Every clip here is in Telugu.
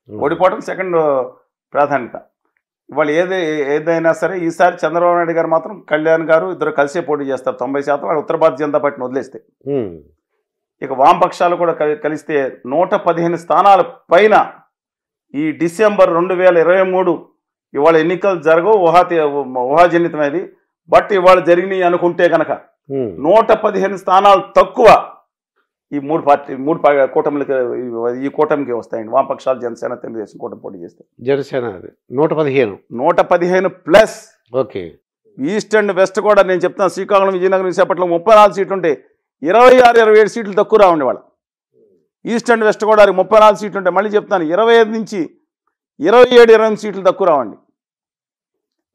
ఓడిపోవడం సెకండ్ ప్రాధాన్యత. ఇవాళ ఏదైనా సరే ఈసారి చంద్రబాబు నాయుడు గారు మాత్రం కళ్యాణ్ గారు ఇద్దరు కలిసే పోటీ చేస్తారు 90%. వాళ్ళు ఉత్తర భారతీయ జనతా పార్టీని వదిలేస్తే. ఇక వామపక్షాలు కూడా కలిస్తే 115 స్థానాల పైన ఈ డిసెంబర్ 2023 ఇవాళ ఎన్నికలు జరగవు, ఊహాజనితమైనది. బట్ ఇవాళ జరిగినాయి అనుకుంటే కనుక 115 స్థానాలు తక్కువ ఈ మూడు కూటమిలకి, ఈ కూటమికి వస్తాయండి. వామపక్షాలు, జనసేన, తెలుగుదేశం కూటమి పోటీ చేస్తే Janasena 115 plus. Okay. East and west కూడా నేను చెప్తాను, శ్రీకాకుళం, విజయనగరం, విశాఖపట్నం 34 సీట్లు ఉంటే 26-27 సీట్లు తక్కువ రావండి వాళ్ళ. ఈస్ట్ అండ్ వెస్ట్ కూడా 34 సీట్లు ఉంటాయి. మళ్ళీ చెప్తాను, 25 నుంచి 27-28 సీట్లు తక్కువ రావండి.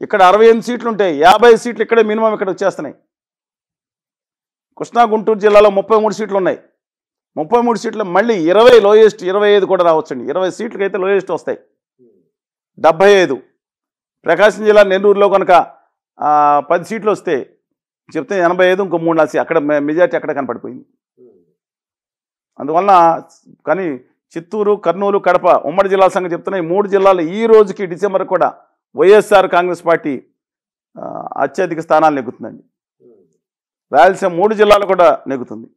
ఇక్కడ 68 సీట్లు ఉంటాయి, 50 సీట్లు ఇక్కడే మినిమం ఇక్కడ వచ్చేస్తున్నాయి. కృష్ణా గుంటూరు జిల్లాలో 33 సీట్లు ఉన్నాయి. 33 సీట్లు మళ్ళీ 20 లోయెస్ట్, 25 కూడా రావచ్చండి. 20 సీట్లకి అయితే లోయెస్ట్ వస్తాయి. 75. ప్రకాశం జిల్లా నెల్లూరులో కనుక 10 సీట్లు వస్తే చెప్తే 85, ఇంకో 3 అక్కడ మెజార్టీ అక్కడ కనపడిపోయింది. అందువలన కానీ చిత్తూరు, కర్నూలు, కడప ఉమ్మడి జిల్లాల సంగతి చెప్తున్నాయి. 3 జిల్లాలు ఈ రోజుకి డిసెంబర్ కూడా వైఎస్ఆర్ కాంగ్రెస్ పార్టీ అత్యధిక స్థానాలు నెగ్గుతుందండి. రాయలసీమ 3 జిల్లాలు కూడా నెగ్గుతుంది.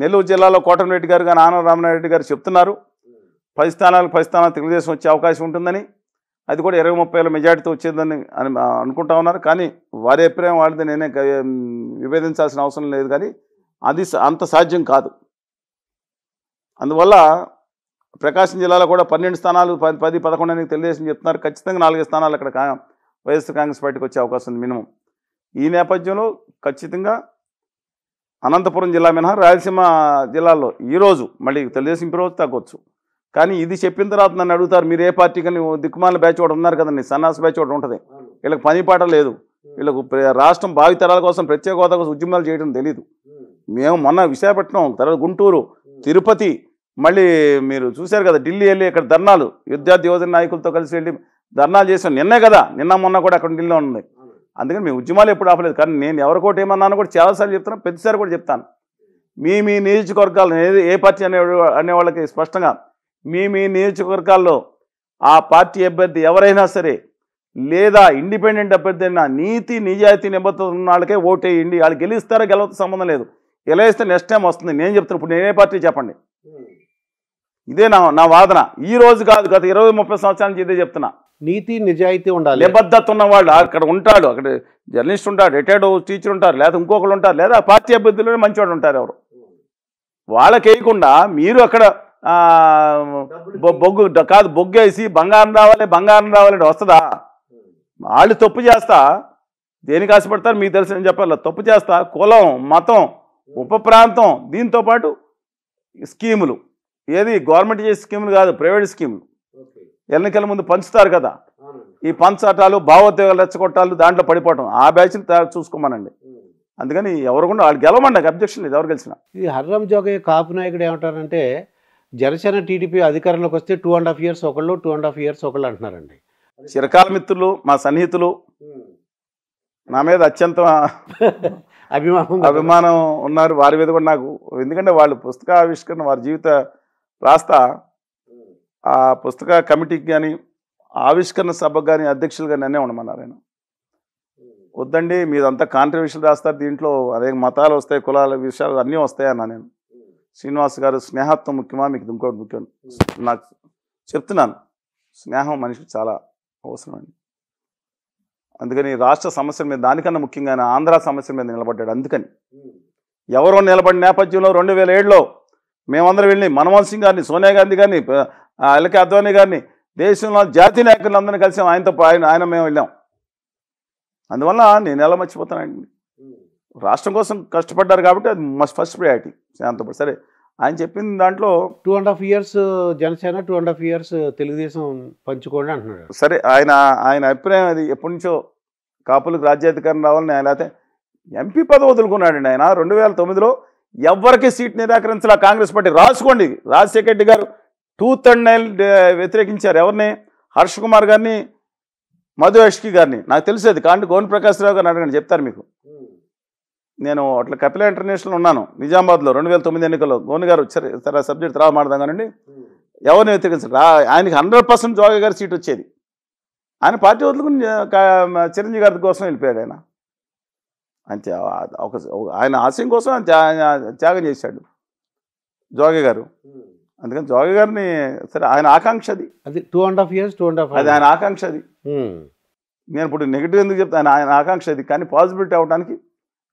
నెల్లూరు జిల్లాలో కోటమిరెడ్డి గారు కానీ ఆనం రామనాయుడు గారు చెప్తున్నారు 10 స్థానాలు తెలుగుదేశం వచ్చే అవకాశం ఉంటుందని. అది కూడా 20-30 మెజార్టీతో వచ్చేదని అనుకుంటా ఉన్నారు. కానీ వారి అభిప్రాయం వాళ్ళది, నేనే విభేదించాల్సిన అవసరం లేదు. కానీ అది అంత సాధ్యం కాదు. అందువల్ల ప్రకాశం జిల్లాలో కూడా 12 స్థానాలు 10-11 అని తెలుగుదేశం చెప్తున్నారు. ఖచ్చితంగా 4 స్థానాలు అక్కడ వైఎస్ఆర్ కాంగ్రెస్ పార్టీకి వచ్చే అవకాశం ఉంది మినిమం. ఈ నేపథ్యంలో ఖచ్చితంగా అనంతపురం జిల్లా మినహా రాయలసీమ జిల్లాల్లో ఈరోజు మళ్ళీ తెలుగుదేశం ఇంప్రూవ్ తగ్గవచ్చు. కానీ ఇది చెప్పిన తర్వాత నన్ను అడుగుతారు, మీరు ఏ పార్టీ కానీ దిక్కుమాల బ్యాచ్ ఒకటి ఉన్నారు కదండి, సన్నాస బ్యాచ్ ఒకటి ఉంటుంది. వీళ్ళకి పని పాట లేదు. వీళ్ళకు రాష్ట్రం భావితరాల కోసం, ప్రత్యేక హోదా కోసం ఉద్యమాలు చేయడం తెలీదు. మేము మొన్న విశాఖపట్నం, తర్వాత గుంటూరు, తిరుపతి, మళ్ళీ మీరు చూశారు కదా ఢిల్లీ వెళ్ళి ఇక్కడ ధర్నాలు, విద్యార్థి యువజన నాయకులతో కలిసి వెళ్ళి ధర్నాలు చేసాం. నిన్నే కదా, మొన్న కూడా అక్కడ ఢిల్లీలో ఉంది. అందుకని మేము ఉద్యమాలు ఎప్పుడు ఆపలేదు. కానీ నేను ఎవరికోటి ఏమన్నాను కూడా చాలాసార్లు చెప్తాను, ప్రతిసారి కూడా చెప్తాను. మీ నియోజకవర్గాలు ఏ పార్టీ అనేవాళ్ళకి స్పష్టంగా మీ నియోజకవర్గాల్లో ఆ పార్టీ అభ్యర్థి ఎవరైనా సరే, లేదా ఇండిపెండెంట్ అభ్యర్థి అయినా నీతి నిజాయితీ నిబద్ధత ఉన్న వాళ్ళకే ఓటేయండి. వాళ్ళు గెలుస్తారో గెలవతో సంబంధం లేదు. గెలిస్తే నెక్స్ట్ టైం వస్తుంది. నేను చెప్తాను, ఇప్పుడు నేనే పార్టీ చెప్పండి. ఇదే నా వాదన. ఈ రోజు కాదు, గత 20-30 సంవత్సరాల నుంచి ఇదే చెప్తున్నా. నీతి నిజాయితీ ఉండాలి. నిబద్ధత ఉన్నవాళ్ళు అక్కడ ఉంటాడు, అక్కడ జర్నలిస్ట్ ఉంటాడు, రిటైర్డ్ టీచర్ ఉంటారు, లేదా ఇంకొకరు ఉంటారు, లేదా పార్టీ అభ్యర్థులు మంచివాడు ఉంటారు. ఎవరు వాళ్ళకి వేయకుండా మీరు అక్కడ బొగ్గేసి బంగారం రావాలంటే వస్తుందా? వాళ్ళు తప్పు చేస్తా దేనికి ఆశపడతారు మీకు తెలుసు. నేను చెప్పాలి, తప్పు చేస్తా కులం, మతం, ఉప ప్రాంతం, దీంతో పాటు స్కీములు, ఏది గవర్నమెంట్ చేసే స్కీములు కాదు, ప్రైవేట్ స్కీములు ఎన్నికల ముందు పంచుతారు కదా, ఈ పంచాటాలు, భావోద్వేగాలు రెచ్చగొట్టాలు, దాంట్లో పడిపోవటం, ఆ బ్యాచ్ని చూసుకోమనండి. అందుకని ఎవరు కూడా వాళ్ళు గెలవండి, నాకు అబ్జెక్షన్ లేదు ఎవరు గెలిచినా. ఈ హర్రం జోగయ్య కాపు నాయకుడు ఏమంటారంటే, జనసేన టీడీపీ అధికారంలోకి వస్తే 2.5 years ఒకళ్ళు, 2.5 years ఒకళ్ళు అంటున్నారండి. చిరకాల మిత్రులు, మా సన్నిహితులు, నా మీద అత్యంత అభిమానం ఉన్నారు. వారి మీద కూడా నాకు, ఎందుకంటే వాళ్ళు పుస్తక ఆవిష్కరణ, వారి జీవిత రాస్తా ఆ పుస్తక కమిటీకి కానీ ఆవిష్కరణ సభకు కానీ అధ్యక్షులు కానీ అన్నీ ఉండమన్నారు. ఆయన వద్దండి మీదంతా కాంట్రవర్షియల్ రాస్తారు, దీంట్లో అనేక మతాలు వస్తాయి, కులాల విషయాలు అన్నీ వస్తాయి అన్నా. నేను శ్రీనివాస్ గారు స్నేహత్వం ముఖ్యమా మీకు ఇంకోటి ముఖ్యం నాకు చెప్తున్నాను. స్నేహం మనిషికి చాలా అవసరం అండి. అందుకని రాష్ట్ర సమస్యల మీద, దానికన్నా ముఖ్యంగా ఆంధ్ర సమస్యల మీద నిలబడ్డాడు. అందుకని ఎవరో నిలబడిన నేపథ్యంలో 2007లో మేమందరం వెళ్ళి మన్మోహన్ సింగ్ గారిని, సోనియా గాంధీ గారిని, ఎల్కే అద్వానీ గారిని, దేశంలో జాతీయ నాయకులందరినీ కలిసాం. ఆయన మేము వెళ్ళాం. అందువల్ల నేను ఎలా మర్చిపోతానండి. రాష్ట్రం కోసం కష్టపడ్డారు కాబట్టి అది ఫస్ట్ ప్రయారిటీ. శాంతపడి సరే ఆయన చెప్పిన దాంట్లో 2.5 years జనసేన, 2.5 years తెలుగుదేశం పంచుకోండి అంటున్నాడు. సరే ఆయన అభిప్రాయం అది. ఎప్పటి నుంచో కాపులకు రాజ్యాధికారం రావాలని ఆయన, అయితే ఎంపీ పదవి వదులుకున్నాడండి ఆయన. 2009లో ఎవరికి సీట్ నిరాకరించాల కాంగ్రెస్ పార్టీ. రాసుకోండి, రాజశేఖర రెడ్డి గారు 239 వ్యతిరేకించారు. ఎవరిని? హర్ష కుమార్ గారిని, మధు యష్కి గారిని. నాకు తెలిసేది కాబట్టి గోన్ ప్రకాశ్ రావు గారిని అడగండి, చెప్తారు మీకు. నేను అట్లా కపిల ఇంటర్నేషనల్ ఉన్నాను నిజామాబాద్లో 2009 ఎన్నికల్లో. గోన్ గారు వచ్చారు, సరే సబ్జెక్ట్ తర్వాత మాట్లాడదాం కానండి. ఎవరిని వ్యతిరేకించారు ఆయనకి 100% జోగి గారి సీట్ వచ్చేది. ఆయన పార్టీ వదులుకుని చిరంజీవి గారి కోసం వెళ్ళిపోయాడు ఆయన. అంతే ఆయన ఆశయం కోసం ఆయన త్యాగం చేశాడు జోగి గారు. అందుకని జోగి గారిని సరే ఆయన ఆకాంక్ష అది 2.5 years అది ఆయన ఆకాంక్ష అది. నేను ఇప్పుడు నెగిటివ్ ఎందుకు చెప్తాను, ఆయన ఆకాంక్ష అది. కానీ పాసిబిలిటీ అవడానికి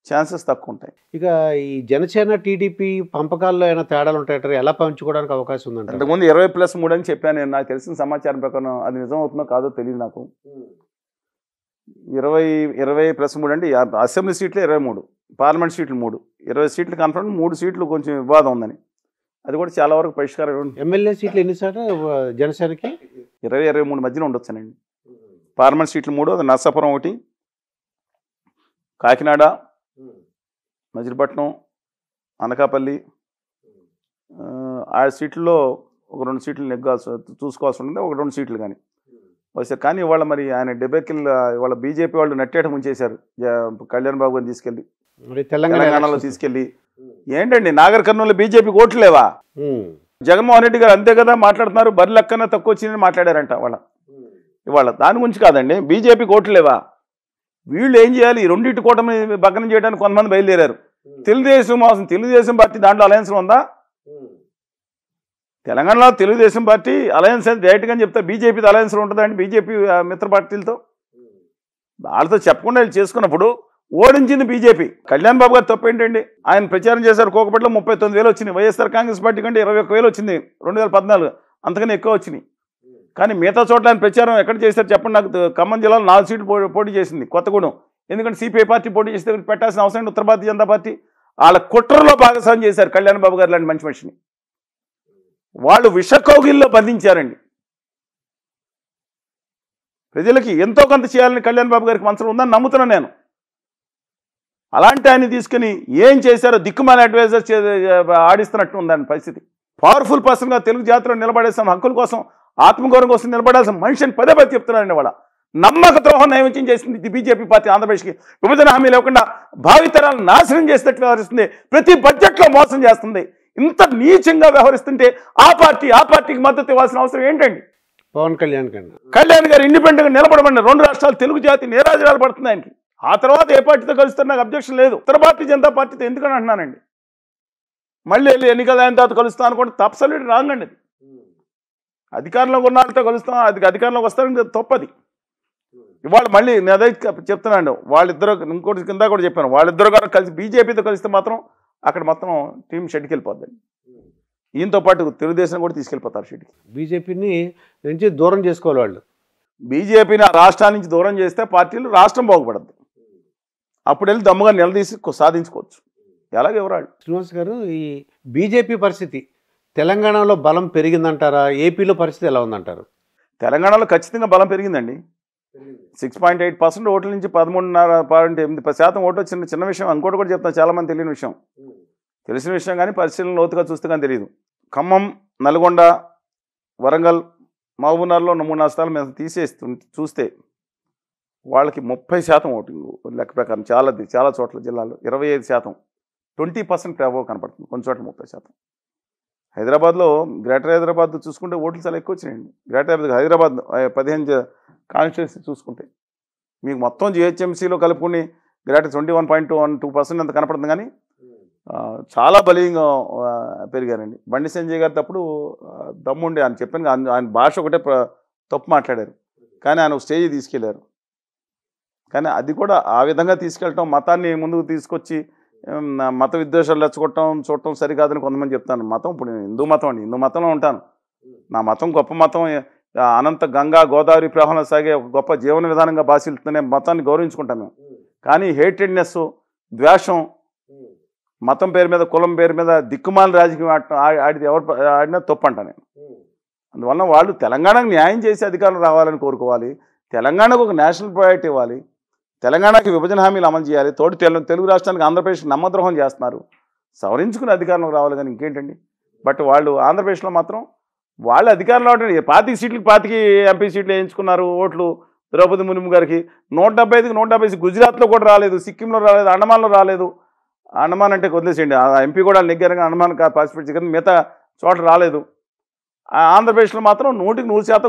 ఛాన్సెస్ తక్కువ ఉంటాయి. ఇక ఈ జనసేన టీడీపీ పంపకాల్లో ఏమైనా తేడాలు ఉంటాయంటారు, ఎలా పంచుకోవడానికి అవకాశం ఉందంటే? అంతకుముందు 20+3 అని చెప్పాను నేను. నాకు తెలిసిన సమాచారం ప్రకారం అది నిజం అవుతుందో కాదో తెలియదు నాకు. 20+3 అంటే అసెంబ్లీ సీట్లు 23, పార్లమెంట్ సీట్లు 3, 20 సీట్లు కన్ఫర్మ్, 3 సీట్లు కొంచెం వివాదం ఉందని. అది కూడా చాలా వరకు పరిష్కారం. ఎమ్మెల్యే సీట్లు ఎన్నిసార్లు జనసేనకి? 20-23 మధ్యన ఉండొచ్చానండి. పార్లమెంట్ సీట్లు 3, అది నర్సాపురం 1, కాకినాడ, మజిలీపట్నం, అనకాపల్లి. ఆ సీట్లలో ఒక 2 సీట్లు చూసుకోవాల్సి ఉంటుంది, ఒక 2 సీట్లు కానీ వచ్చారు. కానీ ఇవాళ మరి ఆయన డెబేకిల్ ఇవాళ బీజేపీ వాళ్ళు నెట్టేట ముంచేశారు కళ్యాణ్ బాబు గారిని తీసుకెళ్ళి తెలంగాణలో తీసుకెళ్ళి. ఏంటండి నాగర్ కర్నూలు బీజేపీకి ఓట్లు లేవా? జగన్మోహన్ రెడ్డి గారు అంతే కదా మాట్లాడుతున్నారు, బరి లెక్కన తక్కువ వచ్చిందని మాట్లాడారంట ఇవాళ. దాని గురించి కాదండి, బీజేపీకి ఓట్లు లేవా? వీళ్ళు ఏం చేయాలి? ఈ రెండింటి కూటమి భగ్నం చేయడానికి కొంతమంది బయలుదేరారు. తెలుగుదేశం పార్టీ దాంట్లో అలయన్స్లో ఉందా? తెలంగాణలో తెలుగుదేశం పార్టీ అలయన్స్ అని డైరెక్ట్గా చెప్తారు. బీజేపీతో అలయన్స్లో ఉంటుందండి బీజేపీ మిత్ర పార్టీలతో. వాళ్ళతో చెప్పకుండా వీళ్ళు చేసుకున్నప్పుడు ఓడించింది బీజేపీ. కళ్యాణ్ బాబు గారు తప్పు ఏంటండి? ఆయన ప్రచారం చేశారు కోకపట్లో 39,000 వచ్చినాయి. వైఎస్ఆర్ కాంగ్రెస్ పార్టీ కంటే 21,000 వచ్చింది 2014, అంతకన్నా ఎక్కువ వచ్చినాయి. కానీ మిగతా చోట్ల ఆయన ప్రచారం ఎక్కడ చేశారు చెప్పండి నాకు. ఖమ్మం జిల్లాలో 4 సీట్లు పోటీ చేసింది కొత్తగూడెం. ఎందుకంటే సిపిఐ పార్టీ పోటీ చేస్తే పెట్టాల్సిన అవసరం ఉత్తర భారతీయ జనతా పార్టీ. వాళ్ళ కుట్రలో భాగస్వామ్యం చేశారు కళ్యాణ్ బాబు గారు లాంటి మంచి మనిషిని. వాళ్ళు విషకౌగిల్లో బంధించారండి. ప్రజలకి ఎంతో కొంత చేయాలని కళ్యాణ్ బాబు గారికి మనసులో ఉందని నమ్ముతున్నాను నేను. అలాంటి ఆయన తీసుకుని ఏం చేశారో దిక్కుమాల అడ్వైజర్ ఆడిస్తున్నట్టు ఉందని పరిస్థితి. పవర్ఫుల్ పర్సన్గా తెలుగు జాతిలో నిలబడేస్తాం, హక్కుల కోసం ఆత్మగౌరవం కోసం నిలబడాల్సిన మనిషిని పదే చెప్తున్నారండి. వాళ్ళ నమ్మక ద్రోహం నైవేద్యం చేసింది బీజేపీ పార్టీ. ఆంధ్రప్రదేశ్కి విభజన హామీ లేకుండా భావితరాలను నాశనం చేసేటట్లు వ్యవహరిస్తుంది. ప్రతి బడ్జెట్లో మోసం చేస్తుంది. ఇంత నీచంగా వ్యవహరిస్తుంటే ఆ పార్టీకి మద్దతు ఇవ్వాల్సిన అవసరం ఏంటండి? పవన్ కళ్యాణ్ గారు ఇండిపెండెంట్గా నిలబడమండి. 2 రాష్ట్రాలు తెలుగు జాతి నీరాజనాలు పడుతుంది ఆయనకి. ఆ తర్వాత ఏ పార్టీతో కలుస్తారు నాకు అబ్జెక్షన్ లేదు. ఉత్తర భారతీయ జనతా పార్టీతో ఎందుకని అంటున్నానండి. మళ్ళీ వెళ్ళి ఎన్నికలు అయిన తర్వాత కలుస్తాను అనుకోండి, తప్పసలు రాంగ్ అండి. అది అధికారంలోకి ఉన్న వాళ్ళతో కలుస్తాం, అది అధికారంలోకి వస్తారని తప్పది. ఇవాళ మళ్ళీ నేను అదే చెప్తున్నాను, వాళ్ళిద్దరు ఇంకోటి కింద కూడా చెప్పాను, వాళ్ళిద్దరు గారు కలిసి బీజేపీతో కలిస్తే మాత్రం అక్కడ మొత్తం టీం షెడ్కి వెళ్ళిపోద్దండి. ఈయనతో పాటు తెలుగుదేశం కూడా తీసుకెళ్ళిపోతారు షెడ్కి. బీజేపీని నుంచి దూరం చేసుకోవాలి వాళ్ళు. బీజేపీని ఆ రాష్ట్రాల నుంచి దూరం చేస్తే పార్టీలు రాష్ట్రం బాగుపడద్దు. అప్పుడు వెళ్ళి దమ్ముగా నిలదీసి సాధించుకోవచ్చు. ఎలాగ ఎవరాళ్ళు? శ్రీనివాస్ గారు, ఈ బీజేపీ పరిస్థితి తెలంగాణలో బలం పెరిగిందంటారా? ఏపీలో పరిస్థితి ఎలా ఉందంటారు? తెలంగాణలో ఖచ్చితంగా బలం పెరిగిందండి. 6.8% ఓట్ల నుంచి 13.8% ఓట్లు వచ్చిన చిన్న విషయం. ఇంకోటి కూడా చెప్తాను, చాలామంది తెలియని విషయం, తెలిసిన విషయం కానీ పరిశీలన లోతుగా చూస్తే కానీ తెలియదు. ఖమ్మం, నల్గొండ, వరంగల్, మహబూబ్నగర్లో 3-4 స్థానాలు మేము చూస్తే వాళ్ళకి 30% ఓటింగ్ లెక్క ప్రకారం చాలా చోట్ల జిల్లాలో 25%, 20% అబోవ్ కనపడుతుంది. కొన్ని చోట్ల 30%. హైదరాబాద్లో గ్రేటర్ హైదరాబాద్ చూసుకుంటే ఓట్లు చాలా ఎక్కువ వచ్చినాయండి. గ్రేటర్ హైదరాబాద్ 15 కాన్స్టిట్యున్సీ చూసుకుంటే మీకు మొత్తం జిహెచ్ఎంసీలో కలుపుకుని గ్రేటర్ 21.12% అంత కనపడుతుంది. కానీ చాలా బలీయంగా పెరిగారండి. బండి సంజయ్ గారి తప్పుడు దమ్ముండే అని చెప్పాను. ఆయన భాష ఒకటే తప్పు మాట్లాడారు, కానీ ఆయన స్టేజ్ తీసుకెళ్లారు. కానీ అది కూడా ఆ విధంగా తీసుకెళ్ళటం, మతాన్ని ముందుకు తీసుకొచ్చి మత విద్వేషాలు రెచ్చగొట్టడం చూడటం సరికాదని కొంతమంది చెప్తాను. మతం ఇప్పుడు నేను హిందూ మతం అండి, హిందూ మతంలో ఉంటాను. నా మతం గొప్ప మతం, అనంత గంగా గోదావరి ప్రవాహంలో సాగే ఒక గొప్ప జీవన విధానంగా భాషిల్తూనే మతాన్ని గౌరవించుకుంటాను మేము. కానీ హేటెడ్నెస్, ద్వేషం, మతం పేరు మీద, కులం పేరు మీద దిక్కుమాల రాజకీయం ఆడితే ఎవరు ఆడినా తప్పు అంట నేను. అందువల్ల వాళ్ళు తెలంగాణకు న్యాయం చేసి అధికారులు రావాలని కోరుకోవాలి. తెలంగాణకు ఒక నేషనల్ ప్రయారిటీ ఇవ్వాలి. తెలంగాణకి విభజన హామీలు అమలు చేయాలి. తోటి తెలుగు రాష్ట్రానికి ఆంధ్రప్రదేశ్కి నమ్మద్రోహం చేస్తున్నారు. సవరించుకుని అధికారంలోకి రావాలి కానీ ఇంకేంటండి. బట్ వాళ్ళు ఆంధ్రప్రదేశ్లో మాత్రం వాళ్ళు అధికారంలో 25 సీట్లకి 25 ఎంపీ సీట్లు వేయించుకున్నారు ఓట్లు. ద్రౌపది ముర్ము గారికి 175కి 150 గుజరాత్లో కూడా రాలేదు, సిక్కింలో రాలేదు, అండమాన్లో రాలేదు. అండమాన్ అంటే వదిలేసేయండి, ఆ ఎంపీ కూడా నెగ్గారుగా అండమాన్ పార్టిసిపేట్ చేయడం, మిగతా చోట్ల రాలేదు. ఆంధ్రప్రదేశ్లో మాత్రం 100%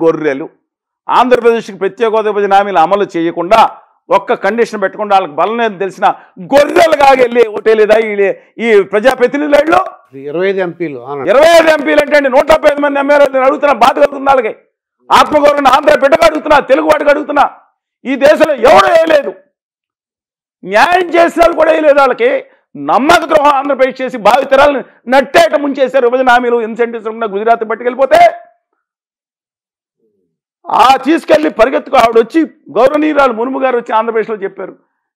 గొర్రెలు. ఆంధ్రప్రదేశ్కి ప్రత్యేక హోదా విభజన హామీలు అమలు చేయకుండా ఒక్క కండిషన్ పెట్టకుండా వాళ్ళకి బలం తెలిసిన గొర్రెలుగా వెళ్ళి ఓటేలేదా ఈ ప్రజాప్రతినిధులలో 25 ఎంపీలు 25 ఎంపీలు అంటే అండి 175 మంది ఎమ్మెల్యేలు అడుగుతున్నా, బాధ కలుగుతున్న వాళ్ళకి ఆత్మగౌరవం ఆంధ్ర బిడ్డగా అడుగుతున్నా, తెలుగు వాడికి అడుగుతున్నా. ఈ దేశంలో ఎవరు వేయలేదు, న్యాయం చేసిన వాళ్ళు కూడా వేయలేదు. వాళ్ళకి నమ్మక ద్రోహం ఆంధ్రప్రదేశ్ చేసి భావితరాలను నట్టేట ముంచేశారు. విభజన హామీలు ఇన్సెంటివ్స్ ఉన్న గుజరాత్ పట్టుకెళ్ళిపోతే తీసుకెళ్ళి పరిగెత్తుకు ఆవిడ వచ్చి గౌరవనీయురాలు మునుము గారు వచ్చి ఆంధ్రప్రదేశ్లో చెప్పారు,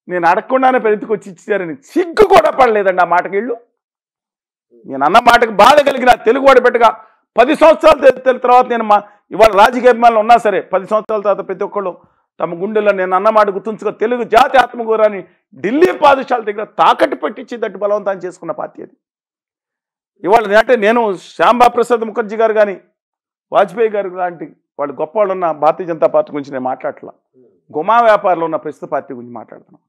నేను అడగకుండానే పరిగెత్తుకు వచ్చి ఇచ్చారని. సిగ్గు కూడా పడలేదండి ఆ మాటకి. వీళ్ళు నేను అన్న మాటకి బాధ కలిగిన తెలుగువాడి బిడ్డగా 10 సంవత్సరాల తర్వాత నేను ఇవాళ రాజకీయ అభిమానులు ఉన్నా సరే 10 సంవత్సరాల తర్వాత ప్రతి ఒక్కళ్ళు తమ గుండెల్లో నేను అన్నమాట గుర్తుంచుకో, తెలుగు జాతి ఆత్మగౌరవాన్ని ఢిల్లీ పాదశాల దగ్గర తాకట్టు పెట్టించేటట్టు బలవంతం చేసుకున్న పార్టీ అది. ఇవాళ అంటే నేను శ్యాంబా ప్రసాద్ ముఖర్జీ గారు కానీ వాజ్పేయి గారు లాంటి వాళ్ళు గొప్ప వాళ్ళు ఉన్న భారతీయ జనతా పార్టీ గురించి నేను మాట్లాడట్లా. గుమా వ్యాపారంలో ఉన్న ప్రస్తుత పార్టీ గురించి మాట్లాడుతున్నాను.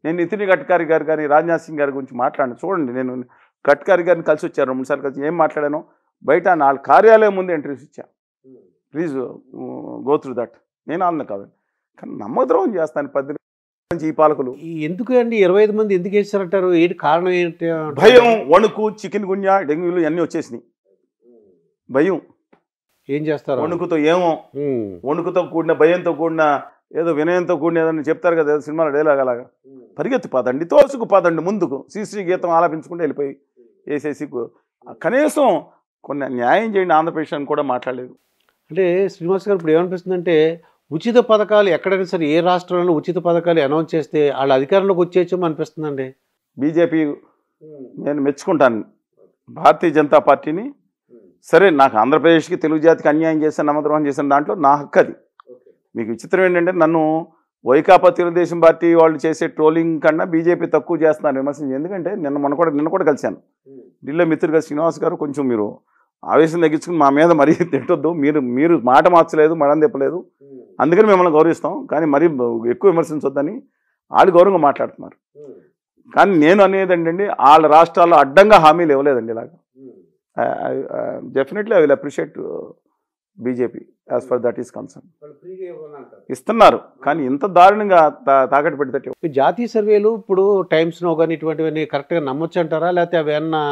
నేను నితిన్ గడ్కరీ గారు కానీ రాజ్నాథ్ సింగ్ గారి గురించి మాట్లాడాను. చూడండి, నేను గడ్కరీ గారిని కలిసి వచ్చాను 2 సార్లు కలిసి. ఏం మాట్లాడాను, బయట 4 కార్యాలయం ముందు ఇంటర్వ్యూస్ ఇచ్చాను. Please go through that. నేను అన్న కాదండి, కానీ నమ్మద్రోహం చేస్తాను 10 నుంచి ఈ పాలకులు. ఎందుకు అండి 25 మంది ఎందుకు వేస్తారంటారు? ఏంటి కారణం? ఏంటి? భయం, వణుకు, చికెన్ గున్యా, డెంగ్యూలు అన్నీ వచ్చేసినాయి. భయం ఏం చేస్తారు? వణుకుతో ఏమో, వణుకుతో కూడిన భయంతో కూడిన ఏదో వినయంతో కూడిన ఏదన్నా చెప్తారు కదా సినిమాలో డైలాగ్, అలాగా పరిగెత్తి పదండి, తోసుకు పదండి ముందుకు, శ్రీశ్రీ గీతం ఆలపించుకుంటే వెళ్ళిపోయి వేసేసి కనీసం కొన్ని న్యాయం చేయండి ఆంధ్రప్రదేశ్ అని కూడా మాట్లాడలేదు. అంటే శ్రీనివాస్ గారు ఇప్పుడు ఏమనిపిస్తుందంటే ఉచిత పథకాలు ఎక్కడైనా సరే ఏ రాష్ట్రంలో ఉచిత పథకాలు అనౌన్స్ చేస్తే వాళ్ళ అధికారంలోకి వచ్చేయచ్చు అనిపిస్తుందండి. బీజేపీ నేను మెచ్చుకుంటాను భారతీయ జనతా పార్టీని. సరే, నాకు ఆంధ్రప్రదేశ్కి తెలుగు జాతికి అన్యాయం చేశాను, నమ్మద్రోహం చేశాను, దాంట్లో నా హక్కు అది. మీకు విచిత్రం ఏంటంటే నన్ను వైకాపా తెలుగుదేశం పార్టీ వాళ్ళు చేసే ట్రోలింగ్ కన్నా బీజేపీ తక్కువ చేస్తున్నారు విమర్శించి. ఎందుకంటే నిన్న కూడా కలిశాను ఢిల్లీ మిత్రులుగా శ్రీనివాస్ గారు, కొంచెం మీరు ఆవేశం తగ్గించుకుని మా మీద మరీ తిట్టొద్దు, మీరు మాట మార్చలేదు, మడం తిప్పలేదు, అందుకని మిమ్మల్ని గౌరవిస్తాం, కానీ మరీ ఎక్కువ విమర్శించొద్దని వాళ్ళు గౌరవంగా మాట్లాడుతున్నారు. కానీ నేను అనేది ఏంటండి, వాళ్ళ రాష్ట్రాల్లో అడ్డంగా హామీలు ఇవ్వలేదండి. ఇలాగా definitely I will appreciate BJP as for that is concern. ఇస్తున్నారు, కానీ ఇంత దారుణంగా తాకట్టు పెడితే. జాతీయ సర్వేలు ఇప్పుడు టైమ్స్ నో కానీ ఇటువంటివన్నీ కరెక్ట్గా నమ్మొచ్చు అంటారా, లేకపోతే అవి ఏమన్నా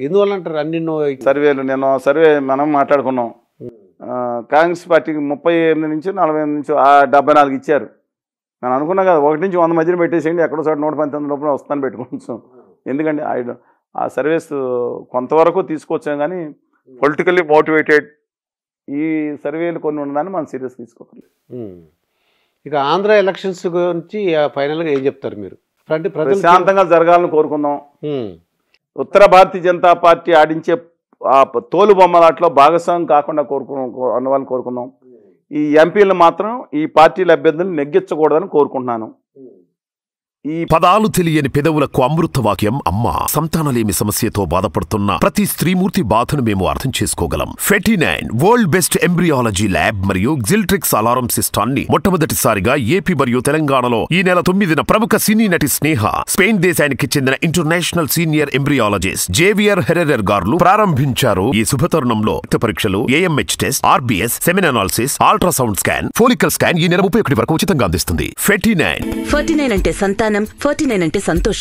ఎందువల్ల అంటారు? అన్ని సర్వేలు సర్వే మనం మాట్లాడుకున్నాం. కాంగ్రెస్ పార్టీకి 38 నుంచి 48 నుంచి 74 ఇచ్చారు. నేను అనుకున్నా కదా 1 నుంచి 100 మధ్యన పెట్టేసేయండి, ఎక్కడో చోట 119 లోపల వస్తాను పెట్టుకోవచ్చు. ఎందుకంటే ఆ సర్వేస్ కొంతవరకు తీసుకొచ్చాం, కానీ పొలిటికల్లీ మోటివేటెడ్ ఈ సర్వేలు కొన్ని ఉన్నదాన్ని మనం సీరియస్ తీసుకోవాలి. ఇక ఆంధ్ర ఎలక్షన్స్ గురించి ఫైనల్గా ఏం చెప్తారు మీరు? ప్రశాంతంగా జరగాలని కోరుకుందాం. ఉత్తర భారతీయ జనతా పార్టీ ఆడించే తోలు బొమ్మలాట్లో భాగస్వామ్యం కాకుండా అన్నవాళ్ళని కోరుకుందాం. ఈ ఎంపీలు మాత్రం ఈ పార్టీల అభ్యర్థులను నెగ్గించకూడదని కోరుకుంటున్నాను. ఈ పదాలు తెలియని పెదవులకు అమృత వాక్యం అమ్మ. సంతానలేమి సమస్యతో బాధపడుతున్న ప్రతి స్త్రీమూర్తి బాధను మేము అర్థం చేసుకోగలం. Fertinine world best embryology lab మరియు జిల్ట్రిక్స్ అలారం సిస్టాన్ని మొట్టమొదటిసారిగా ఏపీ మరియు తెలంగాణలో ఈ నెల 9న ప్రముఖ సినీ నటి స్నేహ, స్పెయిన్ దేశానికి చెందిన international senior embryologist Javier Herrera గారు ప్రారంభించారు. ఈ శుభతరుణంలో రక్త పరీక్షలు, AMH test, RBS, semen analysis, ultrasound scan, follicle scan ఈ నెల 31 వరకు ఉచితంగా అందిస్తుంది. ఫెర్టినైన్ అంటే సంతానం, 49 అంటే సంతోషం.